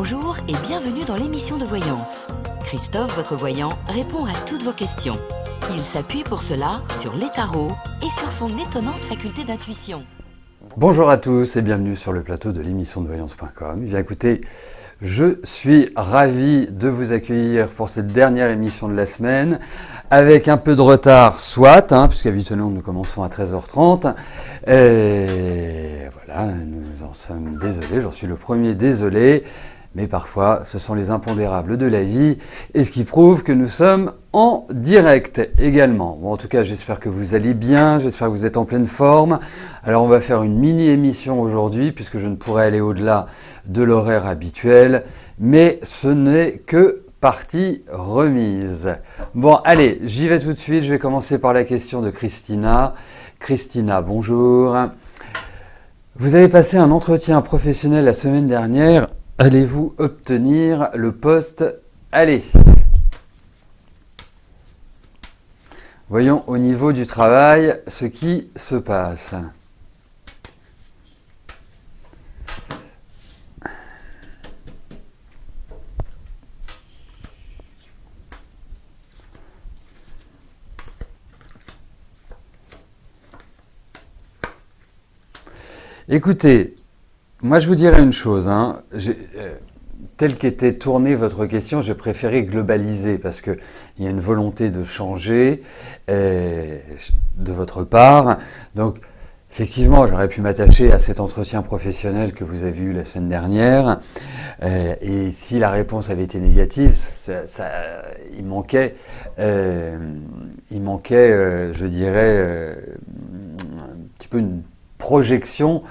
Bonjour et bienvenue dans l'émission de voyance. Christophe, votre voyant, répond à toutes vos questions. Il s'appuie pour cela sur les tarots et sur son étonnante faculté d'intuition. Bonjour à tous et bienvenue sur le plateau de l'émission de voyance.com. Bien écoutez, je suis ravi de vous accueillir pour cette dernière émission de la semaine, avec un peu de retard, soit, puisqu'habituellement nous commençons à 13h30. Et voilà, nous en sommes désolés, j'en suis le premier désolé, mais parfois ce sont les impondérables de la vie, et ce qui prouve que nous sommes en direct également. Bon, en tout cas, j'espère que vous allez bien, j'espère que vous êtes en pleine forme. Alors on va faire une mini-émission aujourd'hui, puisque je ne pourrai aller au-delà de l'horaire habituel, mais ce n'est que partie remise. Bon, allez, j'y vais tout de suite, je vais commencer par la question de Christina. Christina, bonjour. Vous avez passé un entretien professionnel la semaine dernière. Allez-vous obtenir le poste? Allez. Voyons au niveau du travail ce qui se passe. Écoutez, moi je vous dirais une chose, telle qu'était tournée votre question, j'ai préféré globaliser parce qu'il y a une volonté de changer de votre part. Donc effectivement, j'aurais pu m'attacher à cet entretien professionnel que vous avez eu la semaine dernière. Et si la réponse avait été négative, il manquait, je dirais, un petit peu une projection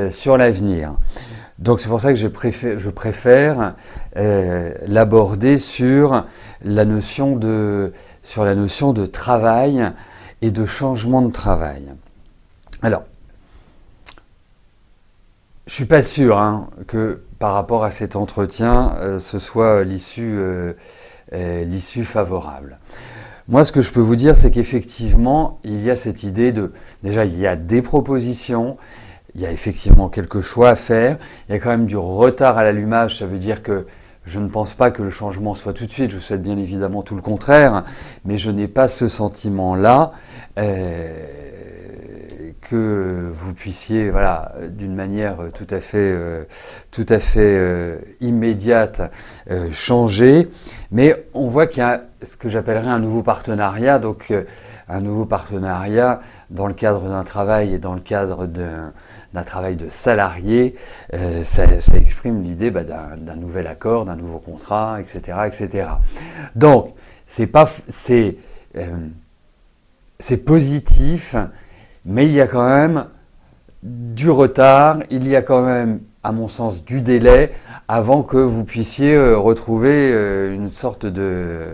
sur l'avenir. Donc c'est pour ça que je préfère l'aborder sur la notion de travail et de changement de travail. Alors, je suis pas sûr que par rapport à cet entretien, ce soit l'issue favorable. Moi, ce que je peux vous dire, c'est qu'effectivement, il y a cette idée déjà, il y a des propositions, il y a effectivement quelques choix à faire, il y a quand même du retard à l'allumage, ça veut dire que je ne pense pas que le changement soit tout de suite, je vous souhaite bien évidemment tout le contraire, mais je n'ai pas ce sentiment-là que vous puissiez, d'une manière tout à fait immédiate, changer. Mais on voit qu'il y a ce que j'appellerais un nouveau partenariat, donc un nouveau partenariat dans le cadre d'un travail et dans le cadre d'un travail de salarié, ça exprime l'idée d'un nouvel accord, d'un nouveau contrat, etc., etc. Donc, c'est positif, mais il y a quand même du retard, il y a quand même, à mon sens, du délai avant que vous puissiez retrouver une sorte de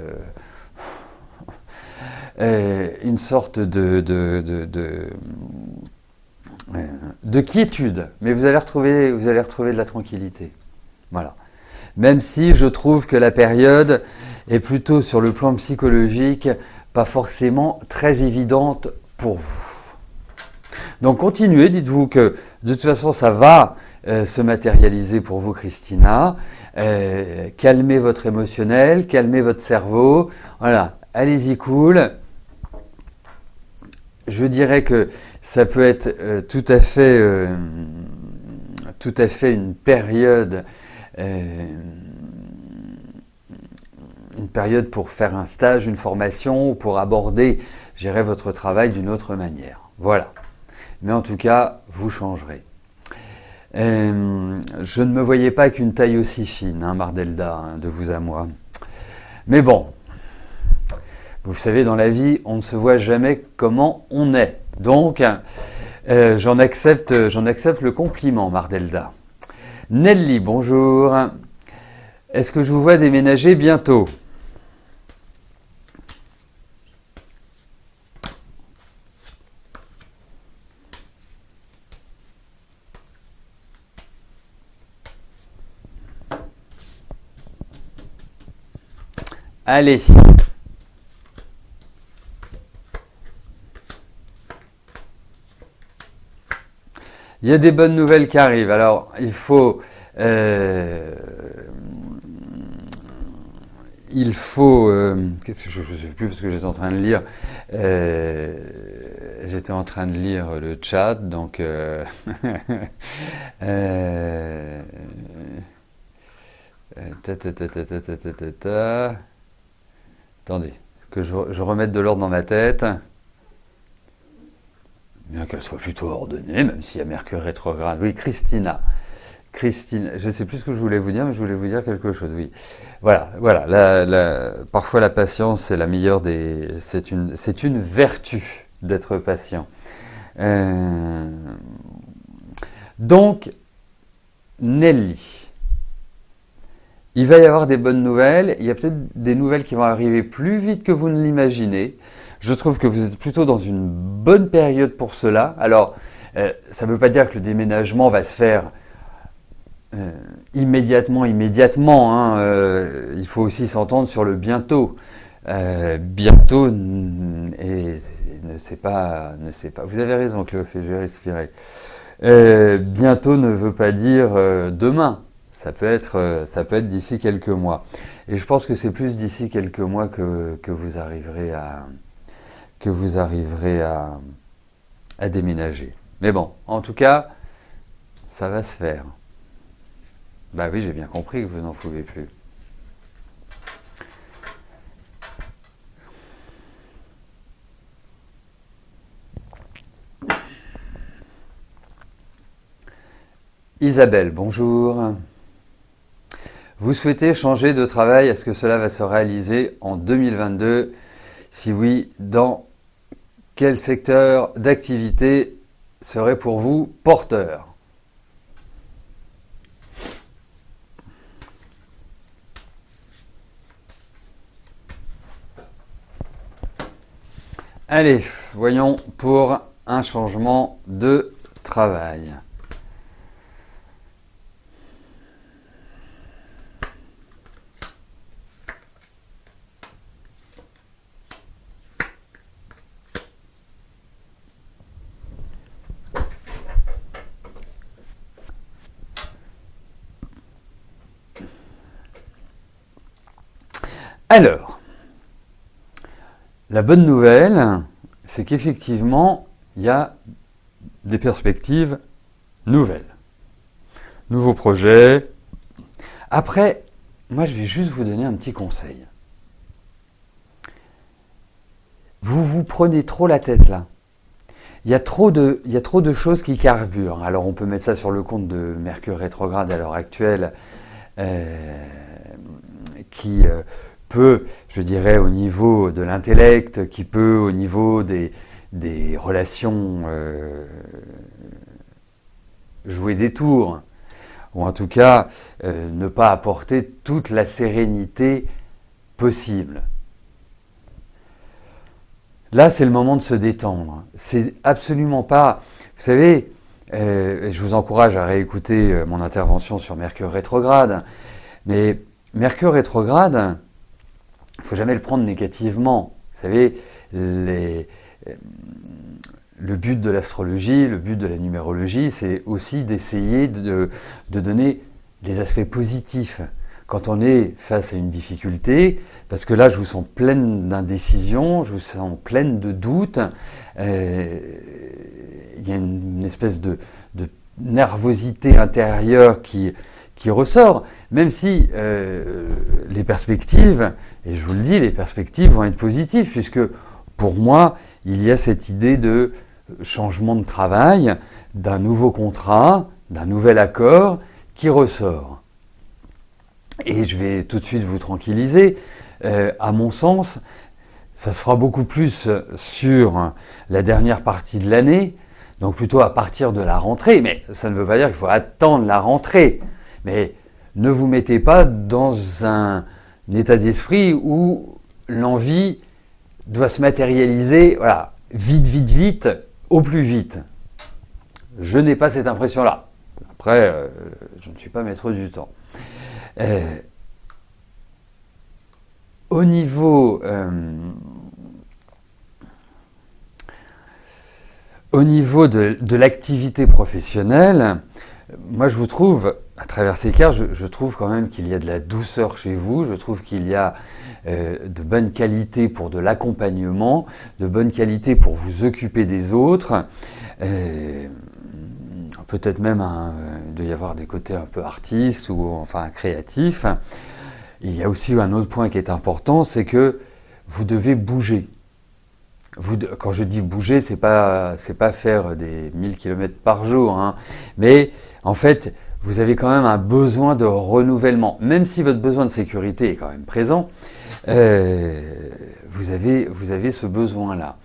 quiétude, mais vous allez retrouver de la tranquillité. Voilà. Même si je trouve que la période est plutôt sur le plan psychologique pas forcément très évidente pour vous. Donc continuez, dites-vous que de toute façon ça va se matérialiser pour vous, Christina. Calmez votre émotionnel, calmez votre cerveau. Voilà, allez-y cool. Je dirais que ça peut être tout à fait une période pour faire un stage, une formation, ou pour aborder, je dirais, votre travail d'une autre manière. Voilà. Mais en tout cas, vous changerez. Je ne me voyais pas avec une taille aussi fine, Mardelda, de vous à moi. Mais bon, vous savez, dans la vie, on ne se voit jamais comment on est. Donc, j'en accepte le compliment, Mardelda. Nelly, bonjour. Est-ce que je vous vois déménager bientôt ? Allez. Il y a des bonnes nouvelles qui arrivent. Alors, il faut Il faut... qu'est-ce que je ne sais plus parce que j'étais en train de lire. J'étais en train de lire le chat, donc... Attendez, que je remette de l'ordre dans ma tête. Bien qu'elle soit plutôt ordonnée, même s'il y a Mercure rétrograde. Oui, Christine, je ne sais plus ce que je voulais vous dire, mais je voulais vous dire quelque chose, oui. Voilà. Parfois la patience, c'est la meilleure des... C'est une vertu d'être patient. Donc, Nelly, il va y avoir des bonnes nouvelles. Il y a peut-être des nouvelles qui vont arriver plus vite que vous ne l'imaginez. Je trouve que vous êtes plutôt dans une bonne période pour cela. Alors, ça ne veut pas dire que le déménagement va se faire immédiatement. Hein. Il faut aussi s'entendre sur le bientôt. Bientôt et ne sait pas. Vous avez raison, Cléophée, je vais respirer. Bientôt ne veut pas dire demain. Ça peut être d'ici quelques mois. Et je pense que c'est plus d'ici quelques mois que vous arriverez à déménager. Mais bon, en tout cas, ça va se faire. Bah oui, j'ai bien compris que vous n'en pouvez plus. Isabelle, bonjour. Vous souhaitez changer de travail, est-ce que cela va se réaliser en 2022? Si oui, dans quel secteur d'activité serait pour vous porteur? Allez, voyons pour un changement de travail. Alors, la bonne nouvelle, c'est qu'effectivement, il y a des perspectives nouvelles. Nouveaux projets. Après, moi, je vais juste vous donner un petit conseil. Vous vous prenez trop la tête là. Il y a trop de choses qui carburent. Alors, on peut mettre ça sur le compte de Mercure rétrograde à l'heure actuelle, qui peut, je dirais, au niveau de l'intellect, qui peut, au niveau des relations, jouer des tours, ou en tout cas, ne pas apporter toute la sérénité possible. Là, c'est le moment de se détendre. C'est absolument pas... Vous savez, je vous encourage à réécouter mon intervention sur Mercure rétrograde, mais Mercure rétrograde, il ne faut jamais le prendre négativement. Vous savez, le but de l'astrologie, le but de la numérologie, c'est aussi d'essayer de donner les aspects positifs. Quand on est face à une difficulté, parce que là, je vous sens pleine d'indécision, je vous sens pleine de doutes, il y a une espèce de nervosité intérieure qui ressort, même si les perspectives, et je vous le dis, les perspectives vont être positives, puisque pour moi, il y a cette idée de changement de travail, d'un nouveau contrat, d'un nouvel accord qui ressort. Et je vais tout de suite vous tranquilliser, à mon sens, ça se fera beaucoup plus sur la dernière partie de l'année, donc plutôt à partir de la rentrée, mais ça ne veut pas dire qu'il faut attendre la rentrée. Mais ne vous mettez pas dans un état d'esprit où l'envie doit se matérialiser, voilà, vite, au plus vite. Je n'ai pas cette impression-là. Après, je ne suis pas maître du temps. Au niveau de l'activité professionnelle, moi je vous trouve à travers ces cartes, je trouve quand même qu'il y a de la douceur chez vous, je trouve qu'il y a de bonnes qualités pour de l'accompagnement, de bonnes qualités pour vous occuper des autres, peut-être même il doit y avoir des côtés un peu artistes ou enfin créatifs. Il y a aussi un autre point qui est important, c'est que vous devez bouger. Quand je dis bouger, c'est pas faire des 1000 km par jour, hein, mais en fait, vous avez quand même un besoin de renouvellement. Même si votre besoin de sécurité est quand même présent, vous avez ce besoin-là.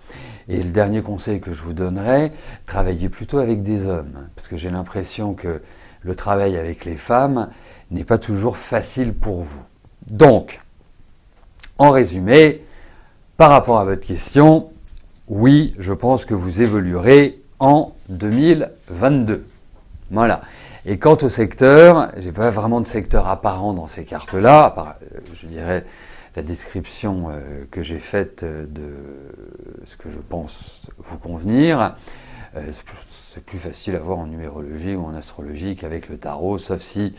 Et le dernier conseil que je vous donnerais, travaillez plutôt avec des hommes, parce que j'ai l'impression que le travail avec les femmes n'est pas toujours facile pour vous. Donc, en résumé, par rapport à votre question, oui, je pense que vous évoluerez en 2022. Voilà. Et quant au secteur, j'ai pas vraiment de secteur apparent dans ces cartes-là, à part, je dirais, la description que j'ai faite de ce que je pense vous convenir. C'est plus facile à voir en numérologie ou en astrologie qu'avec le tarot, sauf si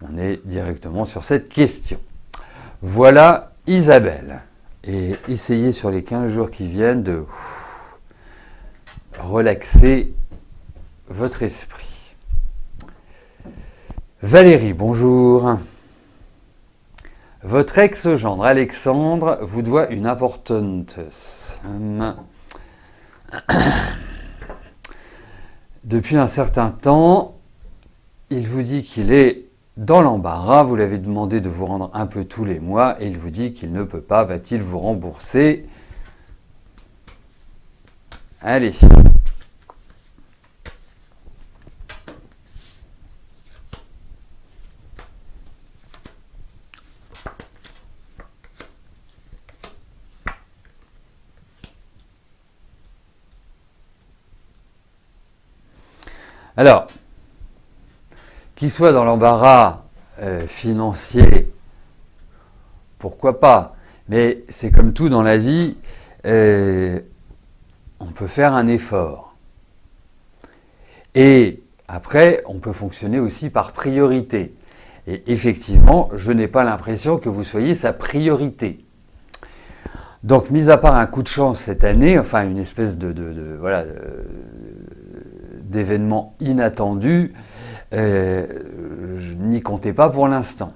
on est directement sur cette question. Voilà Isabelle. Et essayez sur les 15 jours qui viennent de relaxer votre esprit. Valérie, bonjour. Votre ex-gendre Alexandre vous doit une importante somme. Depuis un certain temps, il vous dit qu'il est dans l'embarras. Vous l'avez demandé de vous rendre un peu tous les mois et il vous dit qu'il ne peut pas. Va-t-il vous rembourser? Allez. Alors, qu'il soit dans l'embarras financier, pourquoi pas? Mais c'est comme tout dans la vie, on peut faire un effort. Et après, on peut fonctionner aussi par priorité. Et effectivement, je n'ai pas l'impression que vous soyez sa priorité. Donc, mis à part un coup de chance cette année, enfin une espèce d'événement inattendu, je n'y comptais pas pour l'instant.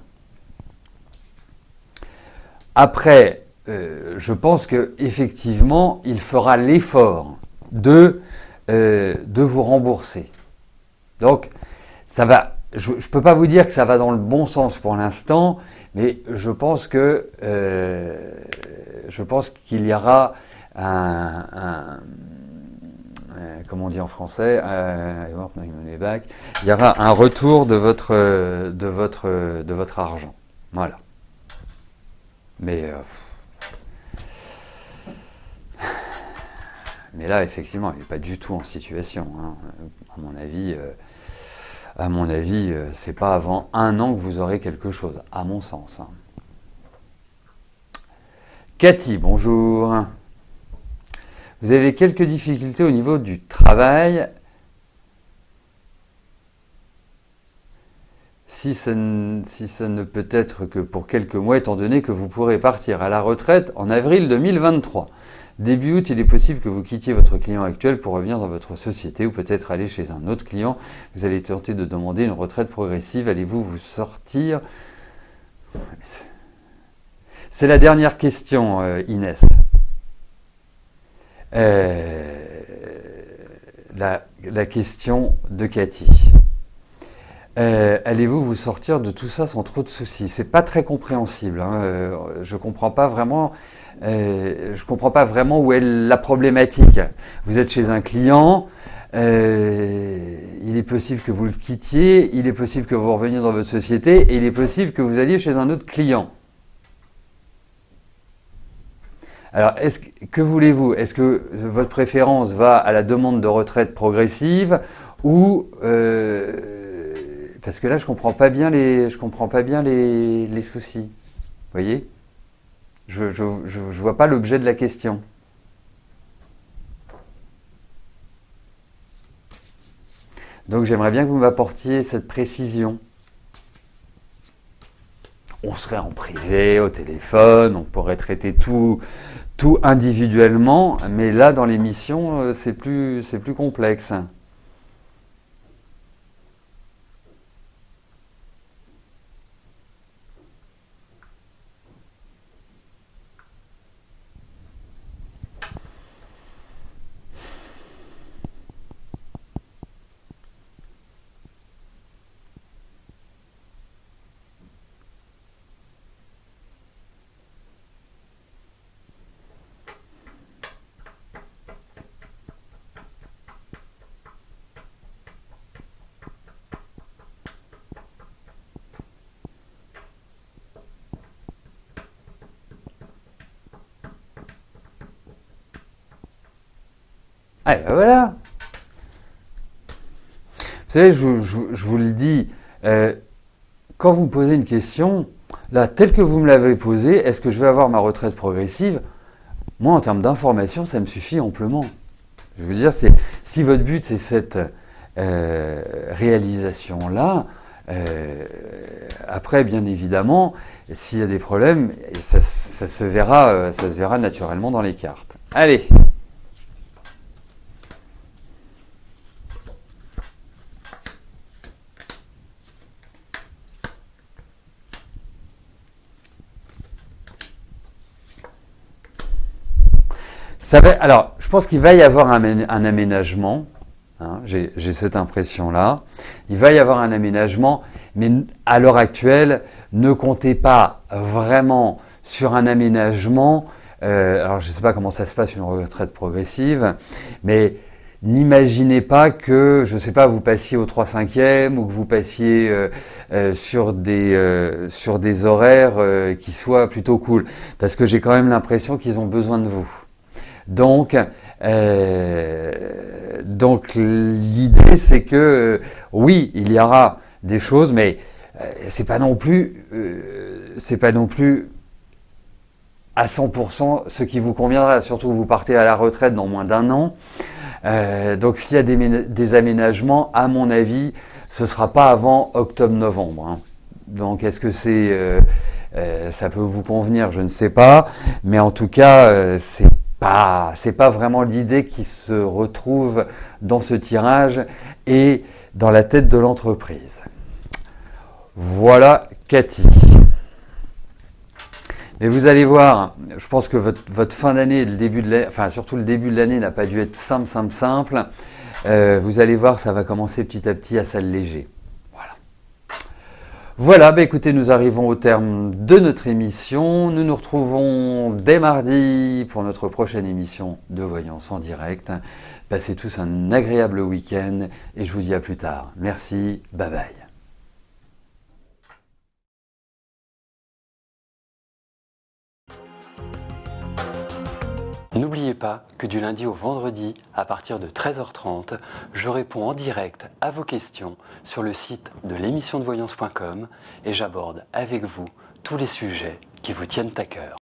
Après, je pense qu'effectivement, il fera l'effort de vous rembourser. Donc, ça va. Je ne peux pas vous dire que ça va dans le bon sens pour l'instant, mais je pense qu'il y aura comment on dit en français, il y aura un retour de votre argent. Voilà. Mais là, effectivement, il n'est pas du tout en situation. Hein. À mon avis, c'est pas avant 1 an que vous aurez quelque chose, à mon sens. Hein. Cathy, bonjour. Vous avez quelques difficultés au niveau du travail. Si ça ne peut être que pour quelques mois, étant donné que vous pourrez partir à la retraite en avril 2023. Début août, il est possible que vous quittiez votre client actuel pour revenir dans votre société ou peut-être aller chez un autre client. Vous allez tenter de demander une retraite progressive. Allez-vous vous sortir? C'est la dernière question, Inès. La question de Cathy. Allez-vous vous sortir de tout ça sans trop de soucis? C'est pas très compréhensible. Hein. Je comprends pas vraiment où est la problématique. Vous êtes chez un client. Il est possible que vous le quittiez. Il est possible que vous reveniez dans votre société. Et il est possible que vous alliez chez un autre client. Alors, que voulez-vous? Est-ce que votre préférence va à la demande de retraite progressive ou parce que là, je comprends pas bien les soucis. Vous voyez? Je vois pas l'objet de la question. Donc, j'aimerais bien que vous m'apportiez cette précision. on serait en privé, au téléphone, on pourrait traiter tout individuellement, mais là, dans l'émission, c'est plus complexe. Ah ben voilà. Vous savez, je vous le dis, quand vous me posez une question, là, telle que vous me l'avez posée, est-ce que je vais avoir ma retraite progressive? Moi, en termes d'information, ça me suffit amplement. Je veux dire, si votre but, c'est cette réalisation-là, après, bien évidemment, s'il y a des problèmes, ça se verra naturellement dans les cartes. Allez! Alors, je pense qu'il va y avoir un aménagement, hein, j'ai cette impression-là. Il va y avoir un aménagement, mais à l'heure actuelle, ne comptez pas vraiment sur un aménagement. Alors, je ne sais pas comment ça se passe une retraite progressive, mais n'imaginez pas que, je ne sais pas, vous passiez au 3/5e ou que vous passiez sur des horaires qui soient plutôt cool, parce que j'ai quand même l'impression qu'ils ont besoin de vous. Donc l'idée c'est que oui, il y aura des choses, mais c'est pas non plus à 100% ce qui vous conviendra. Surtout que vous partez à la retraite dans moins d'un an. Donc s'il y a des aménagements, à mon avis, ce sera pas avant octobre-novembre. Hein. Donc est-ce que ça peut vous convenir? Je ne sais pas, mais en tout cas c'est pas vraiment l'idée qui se retrouve dans ce tirage et dans la tête de l'entreprise. Voilà Cathy. Mais vous allez voir, je pense que votre fin d'année, surtout le début de l'année n'a pas dû être simple. Vous allez voir, ça va commencer petit à petit à s'alléger. Voilà, écoutez, nous arrivons au terme de notre émission. Nous nous retrouvons dès mardi pour notre prochaine émission de Voyance en direct. Passez tous un agréable week-end et je vous dis à plus tard. Merci, bye bye. N'oubliez pas que du lundi au vendredi, à partir de 13h30, je réponds en direct à vos questions sur le site de l'émissiondevoyance.com et j'aborde avec vous tous les sujets qui vous tiennent à cœur.